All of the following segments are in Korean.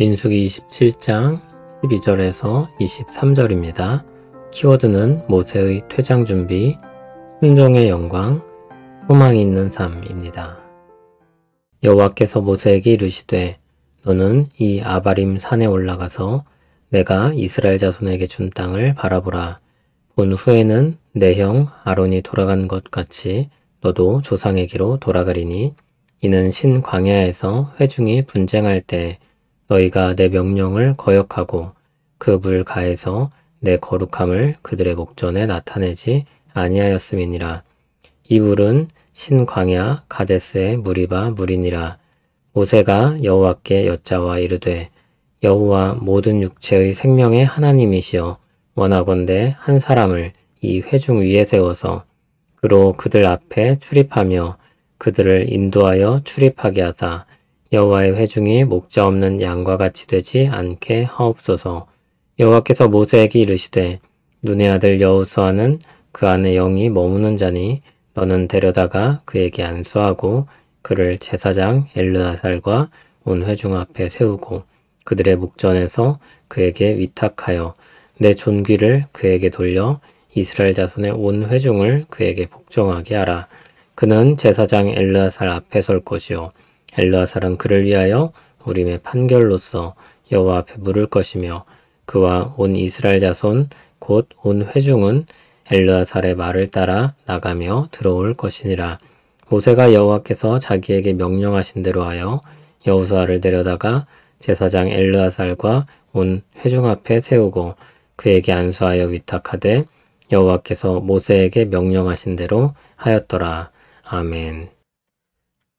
민수기 27장 12절에서 23절입니다. 키워드는 모세의 퇴장 준비, 순종의 영광, 소망이 있는 삶입니다. 여호와께서 모세에게 이르시되 너는 이 아바림 산에 올라가서 내가 이스라엘 자손에게 준 땅을 바라보라. 본 후에는 내 형 아론이 돌아간 것 같이 너도 조상에게로 돌아가리니 이는 신 광야에서 회중이 분쟁할 때 너희가 내 명령을 거역하고 그 물 가에서 내 거룩함을 그들의 목전에 나타내지 아니하였음이니라. 이 물은 신 광야 가데스의 무리바 물이니라. 모세가 여호와께 여짜와 이르되 여호와 모든 육체의 생명의 하나님이시여 원하건대 한 사람을 이 회중 위에 세워서 그로 그들 앞에 출입하며 그들을 인도하여 출입하게 하사 여호와의 회중이 목자 없는 양과 같이 되지 않게 하옵소서. 여호와께서 모세에게 이르시되 눈의 아들 여호수아는 그 안에 영이 머무는 자니 너는 데려다가 그에게 안수하고 그를 제사장 엘르아살과 온 회중 앞에 세우고 그들의 목전에서 그에게 위탁하여 내 존귀를 그에게 돌려 이스라엘 자손의 온 회중을 그에게 복종하게 하라. 그는 제사장 엘르아살 앞에 설 것이요 엘르아살은 그를 위하여 우림의 판결로서 여호와 앞에 물을 것이며 그와 온 이스라엘 자손 곧 온 회중은 엘르아살의 말을 따라 나가며 들어올 것이니라. 모세가 여호와께서 자기에게 명령하신 대로 하여 여호수아를 데려다가 제사장 엘르아살과 온 회중 앞에 세우고 그에게 안수하여 위탁하되 여호와께서 모세에게 명령하신 대로 하였더라. 아멘.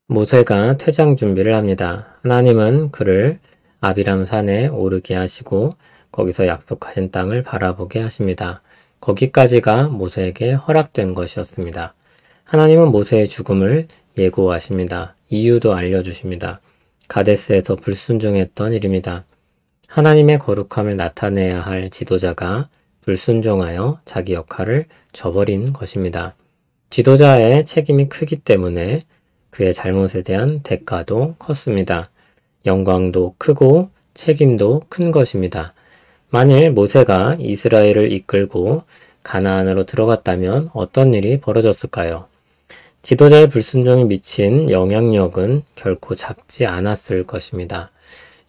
모세가 퇴장 준비를 합니다. 하나님은 그를 아비람 산에 오르게 하시고 거기서 약속하신 땅을 바라보게 하십니다. 거기까지가 모세에게 허락된 것이었습니다. 하나님은 모세의 죽음을 예고하십니다. 이유도 알려주십니다. 가데스에서 불순종했던 일입니다. 하나님의 거룩함을 나타내야 할 지도자가 불순종하여 자기 역할을 저버린 것입니다. 지도자의 책임이 크기 때문에 그의 잘못에 대한 대가도 컸습니다. 영광도 크고 책임도 큰 것입니다. 만일 모세가 이스라엘을 이끌고 가나안으로 들어갔다면 어떤 일이 벌어졌을까요? 지도자의 불순종이 미친 영향력은 결코 작지 않았을 것입니다.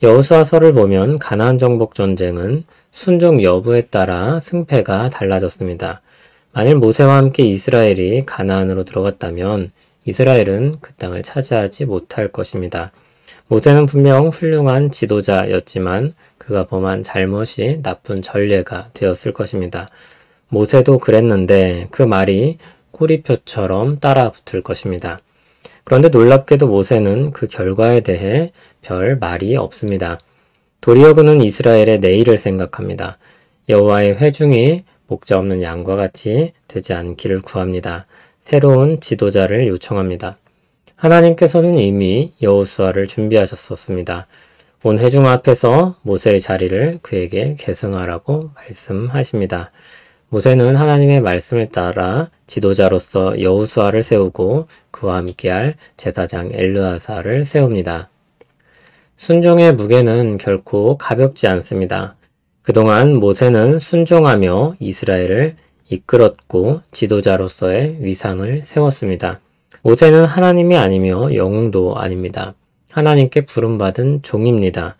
여호수아서를 보면 가나안 정복 전쟁은 순종 여부에 따라 승패가 달라졌습니다. 만일 모세와 함께 이스라엘이 가나안으로 들어갔다면 이스라엘은 그 땅을 차지하지 못할 것입니다. 모세는 분명 훌륭한 지도자였지만 그가 범한 잘못이 나쁜 전례가 되었을 것입니다. 모세도 그랬는데 그 말이 꼬리표처럼 따라붙을 것입니다. 그런데 놀랍게도 모세는 그 결과에 대해 별 말이 없습니다. 도리어 그는 이스라엘의 내일을 생각합니다. 여호와의 회중이 목자 없는 양과 같이 되지 않기를 구합니다. 새로운 지도자를 요청합니다. 하나님께서는 이미 여호수아를 준비하셨었습니다. 온 회중 앞에서 모세의 자리를 그에게 계승하라고 말씀하십니다. 모세는 하나님의 말씀을 따라 지도자로서 여호수아를 세우고 그와 함께할 제사장 엘르아살을 세웁니다. 순종의 무게는 결코 가볍지 않습니다. 그동안 모세는 순종하며 이스라엘을 이끌었고 지도자로서의 위상을 세웠습니다. 모세는 하나님이 아니며 영웅도 아닙니다. 하나님께 부름받은 종입니다.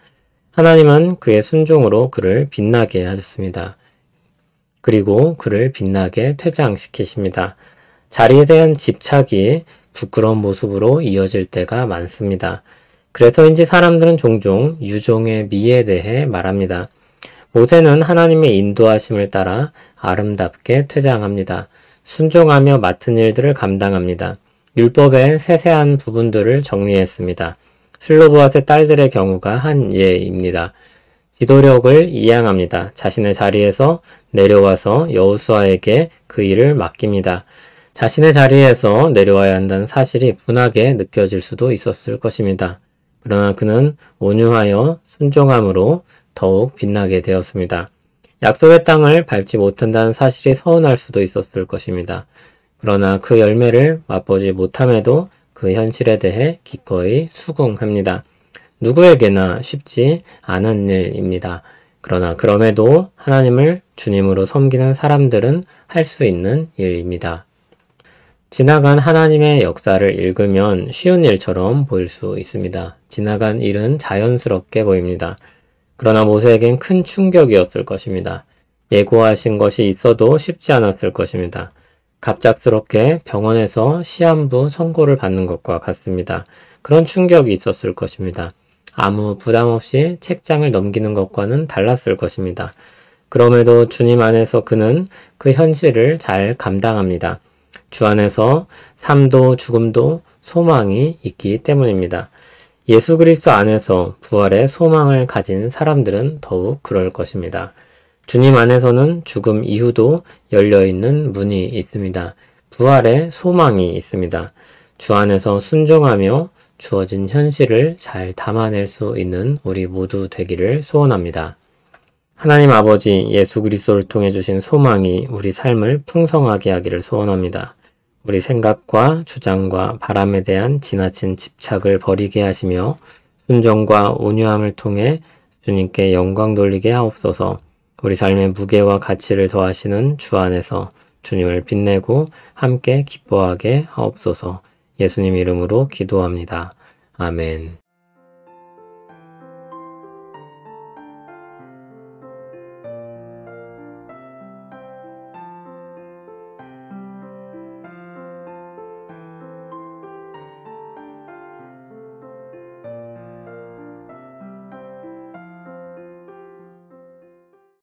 하나님은 그의 순종으로 그를 빛나게 하셨습니다. 그리고 그를 빛나게 퇴장시키십니다. 자리에 대한 집착이 부끄러운 모습으로 이어질 때가 많습니다. 그래서인지 사람들은 종종 유종의 미에 대해 말합니다. 모세는 하나님의 인도하심을 따라 아름답게 퇴장합니다. 순종하며 맡은 일들을 감당합니다. 율법의 세세한 부분들을 정리했습니다. 슬로브앗의 딸들의 경우가 한 예입니다. 지도력을 이양합니다. 자신의 자리에서 내려와서 여호수아에게 그 일을 맡깁니다. 자신의 자리에서 내려와야 한다는 사실이 분하게 느껴질 수도 있었을 것입니다. 그러나 그는 온유하여 순종함으로 더욱 빛나게 되었습니다. 약속의 땅을 밟지 못한다는 사실이 서운할 수도 있었을 것입니다. 그러나 그 열매를 맛보지 못함에도 그 현실에 대해 기꺼이 수긍합니다. 누구에게나 쉽지 않은 일입니다. 그러나 그럼에도 하나님을 주님으로 섬기는 사람들은 할 수 있는 일입니다. 지나간 하나님의 역사를 읽으면 쉬운 일처럼 보일 수 있습니다. 지나간 일은 자연스럽게 보입니다. 그러나 모세에겐 큰 충격이었을 것입니다. 예고하신 것이 있어도 쉽지 않았을 것입니다. 갑작스럽게 병원에서 시한부 선고를 받는 것과 같습니다. 그런 충격이 있었을 것입니다. 아무 부담 없이 책장을 넘기는 것과는 달랐을 것입니다. 그럼에도 주님 안에서 그는 그 현실을 잘 감당합니다. 주 안에서 삶도 죽음도 소망이 있기 때문입니다. 예수 그리스도 안에서 부활의 소망을 가진 사람들은 더욱 그럴 것입니다. 주님 안에서는 죽음 이후도 열려있는 문이 있습니다. 부활의 소망이 있습니다. 주 안에서 순종하며 주어진 현실을 잘 담아낼 수 있는 우리 모두 되기를 소원합니다. 하나님 아버지 예수 그리스도를 통해 주신 소망이 우리 삶을 풍성하게 하기를 소원합니다. 우리 생각과 주장과 바람에 대한 지나친 집착을 버리게 하시며 순종과 온유함을 통해 주님께 영광 돌리게 하옵소서. 우리 삶의 무게와 가치를 더하시는 주 안에서 주님을 빛내고 함께 기뻐하게 하옵소서. 예수님 이름으로 기도합니다. 아멘.